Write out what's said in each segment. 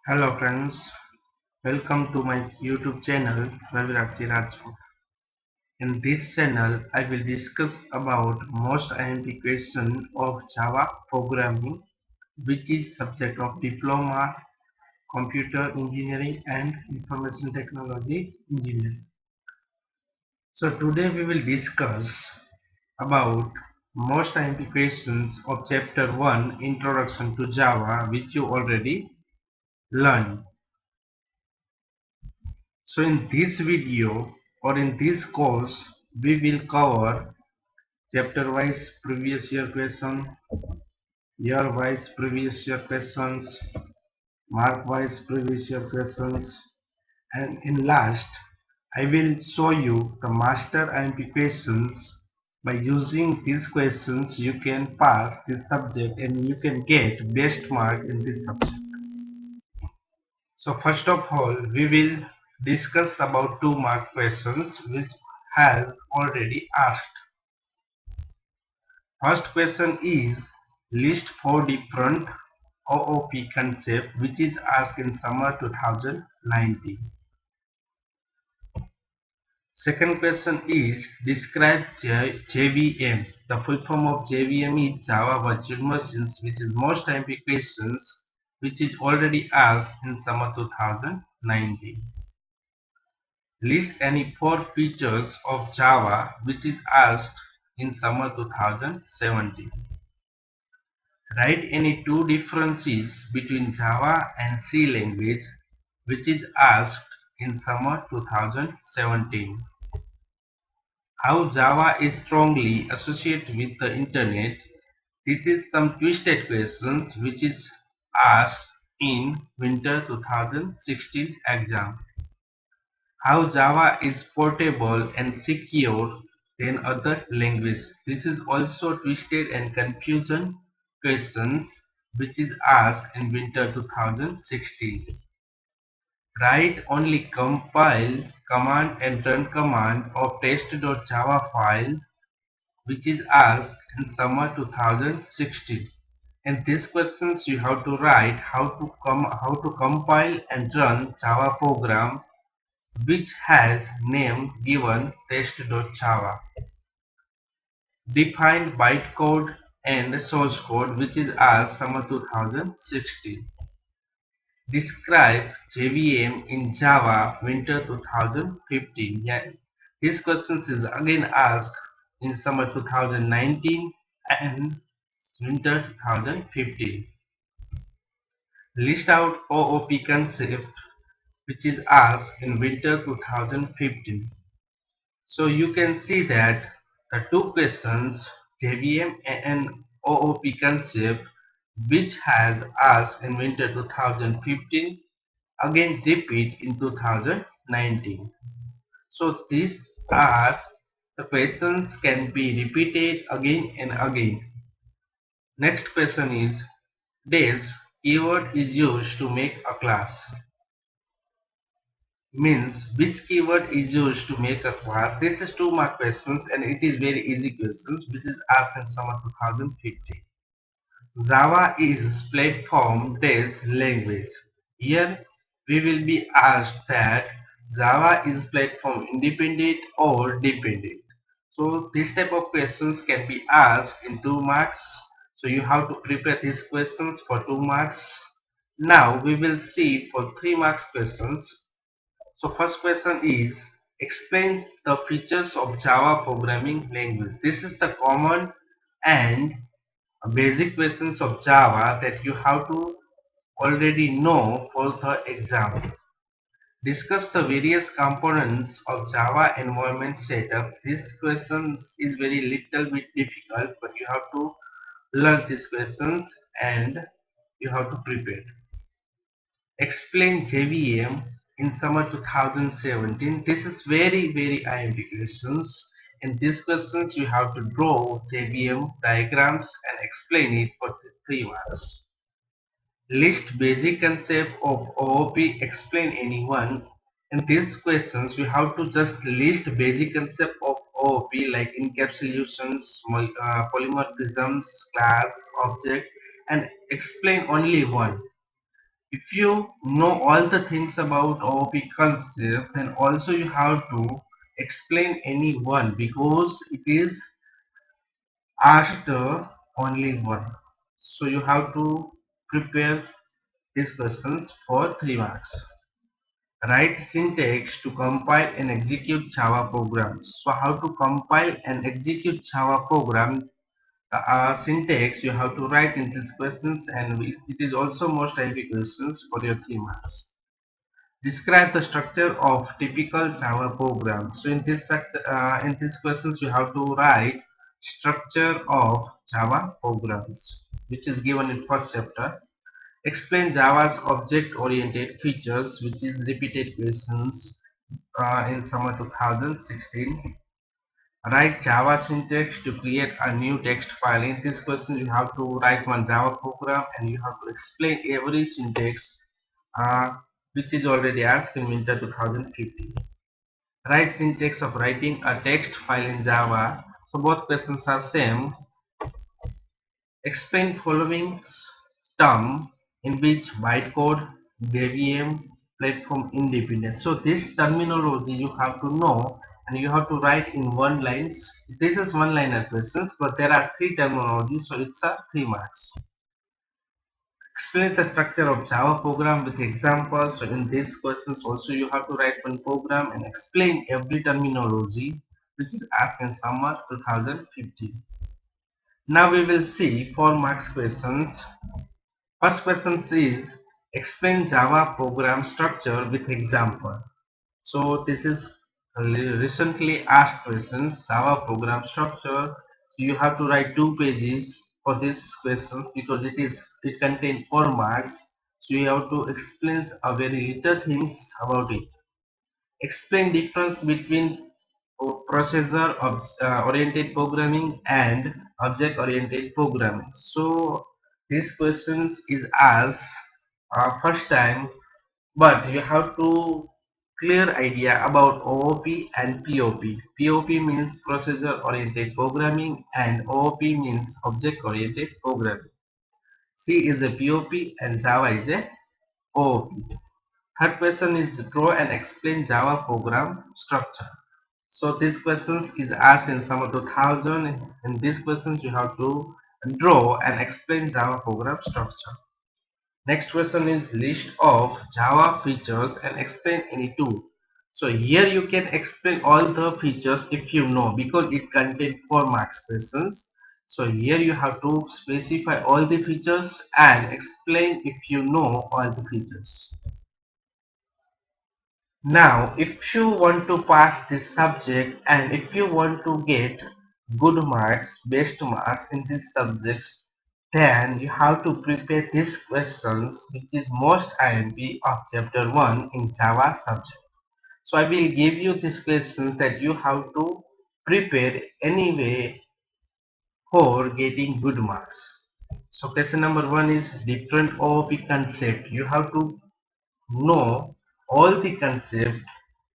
Hello friends, welcome to my YouTube channel Raviraj Rajput. In this channel, I will discuss about most IMP question of Java programming, which is subject of diploma, computer engineering and information technology engineering. So today we will discuss about most IMP questions of chapter 1 Introduction to Java, which you already learned. So in this video or in this course, we will cover chapter wise previous year questions, year wise previous year questions, mark wise previous year questions, and in last, I will show you the master IMP questions. By using these questions, you can pass this subject and you can get best mark in this subject. So first of all, we will discuss about 2 mark questions which has already asked. First question is list 4 different OOP concepts which is asked in summer 2019. Second question is describe JVM. The full form of JVM is Java Virtual Machines, which is most applications which is already asked in summer 2019. List any 4 features of Java which is asked in summer 2017. Write any 2 differences between Java and C language which is asked in summer 2017. How Java is strongly associated with the internet. This is some twisted questions which is asked in winter 2016 exam. How Java is portable and secure than other languages. This is also twisted and confusion questions which is asked in winter 2016. Write only compile command and run command of test.java file which is asked in summer 2016. In these questions you have to write how to compile and run Java program which has name given test.java. Define bytecode and source code which is asked summer 2016. Describe JVM in Java winter 2015. Yeah, this question is again asked in summer 2019 and winter 2015. List out OOP concept which is asked in winter 2015. So you can see that the 2 questions JVM and OOP concept which has asked in winter 2015 again repeat in 2019. So these are the questions can be repeated again and again. Next question is dash keyword is used to make a class. Means which keyword is used to make a class. This is 2 mark questions and it is very easy questions which is asked in summer 2015. Java is platform based language. Here we will be asked that Java is platform independent or dependent. So this type of questions can be asked in 2 marks. So you have to prepare these questions for 2 marks. Now we will see for 3 marks questions. So first question is explain the features of Java programming language. This is the common and basic questions of Java that you have to already know for the exam. Discuss the various components of Java environment setup. This question is very little bit difficult, but you have to learn these questions and you have to prepare. Explain JVM in summer 2017. This is very IMP questions. In these questions, you have to draw JVM diagrams and explain it for 3 marks. List basic concept of OOP. Explain any one. In these questions, you have to just list basic concept of OOP like encapsulations, polymorphisms, class, object, and explain only one. If you know all the things about OOP concept, then also you have to explain any one because it is asked only one. So you have to prepare these questions for 3 marks. Write syntax to compile and execute Java programs. So how to compile and execute Java program? Syntax you have to write in these questions, and it is also most likely questions for your 3 marks. Describe the structure of typical Java program. So in these questions you have to write structure of Java programs, which is given in first chapter. Explain Java's object-oriented features, which is repeated questions in summer 2016. Write Java syntax to create a new text file. In this question, you have to write one Java program and you have to explain every syntax uh, which is already asked in winter 2015. Write syntax of writing a text file in Java. So both questions are same. Explain following term in which bytecode, JVM, platform independence. So this terminology you have to know and you have to write in one lines. This is one liner questions, but there are three terminologies, so it's a 3 marks. Explain the structure of Java program with examples. So in these questions also you have to write one program and explain every terminology which is asked in summer 2015. Now we will see 4 marks questions. First question is explain Java program structure with example. So this is a recently asked questions, Java program structure. So you have to write 2 pages for these questions because it contains 4 marks. So you have to explain a very little things about it. Explain difference between processor oriented programming and object oriented programming. So these questions is asked first time, but you have to clear idea about OOP and POP. POP means processor oriented programming and OOP means object oriented programming. C is a POP and Java is a OOP. Third question is draw and explain Java program structure. So these questions is asked in summer 2000. In these questions you have to draw and explain Java program structure. Next question is list of Java features and explain any two. So here you can explain all the features if you know because it contains 4 marks questions. So here you have to specify all the features and explain if you know all the features. Now, if you want to pass this subject and if you want to get good marks, best marks in these subjects, then you have to prepare these questions, which is most IMP of chapter 1 in Java subject. So I will give you these questions that you have to prepare anyway for getting good marks. So question number 1 is different OOP concept. You have to know all the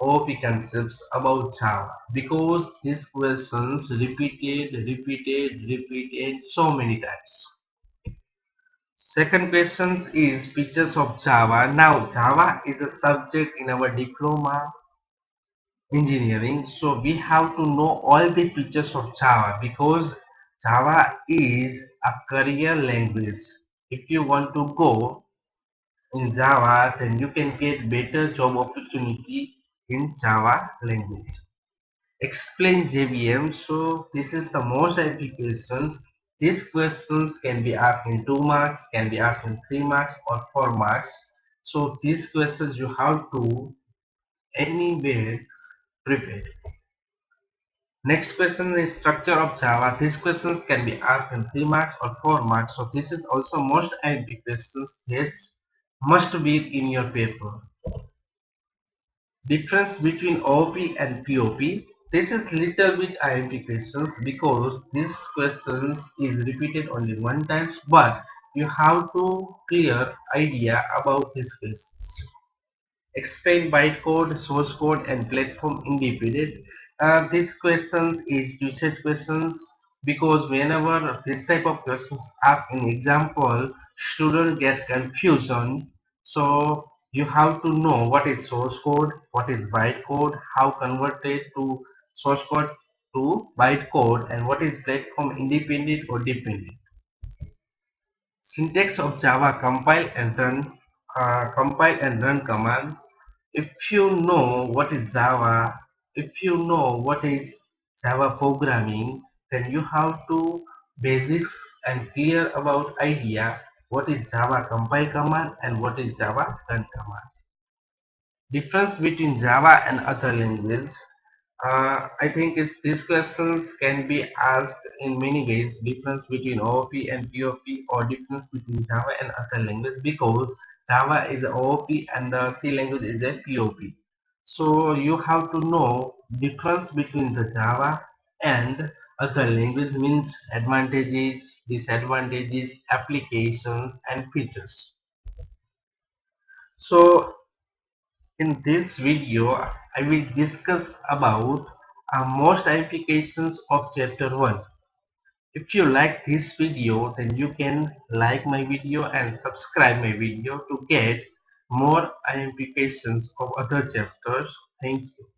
OOP concepts about Java because these questions repeated so many times. Second question is features of Java. Now Java is a subject in our diploma engineering, so we have to know all the features of Java because Java is a career language. If you want to go in Java, then you can get better job opportunity in Java language. Explain JVM. So this is the most applications. These questions can be asked in 2 marks, can be asked in 3 marks or 4 marks. So these questions you have to anywhere prepare. Next question is structure of Java. These questions can be asked in 3 marks or 4 marks. So this is also most IMP questions that must be in your paper. Difference between OOP and POP. This is little bit IMP questions because this questions is repeated only one times, but you have to clear idea about these questions. Explain bytecode, source code, and platform independent. These questions is usage questions because whenever this type of questions asked in example, student get confusion So you have to know what is source code, what is bytecode, how converted to source code to bytecode, and what is platform independent or dependent. Syntax of Java compile and run command. If you know what is Java, if you know what is Java programming, then you have to basics and clear about idea what is Java compile command and what is Java run command. Difference between Java and other languages. I think these questions can be asked in many ways. Difference between OOP and POP, or difference between Java and other language, because Java is a OOP and the C language is a POP. So you have to know difference between the Java and other language, means advantages, disadvantages, applications, and features. So in this video, I will discuss about most applications of chapter 1. If you like this video, then you can like my video and subscribe my video to get more applications of other chapters. Thank you.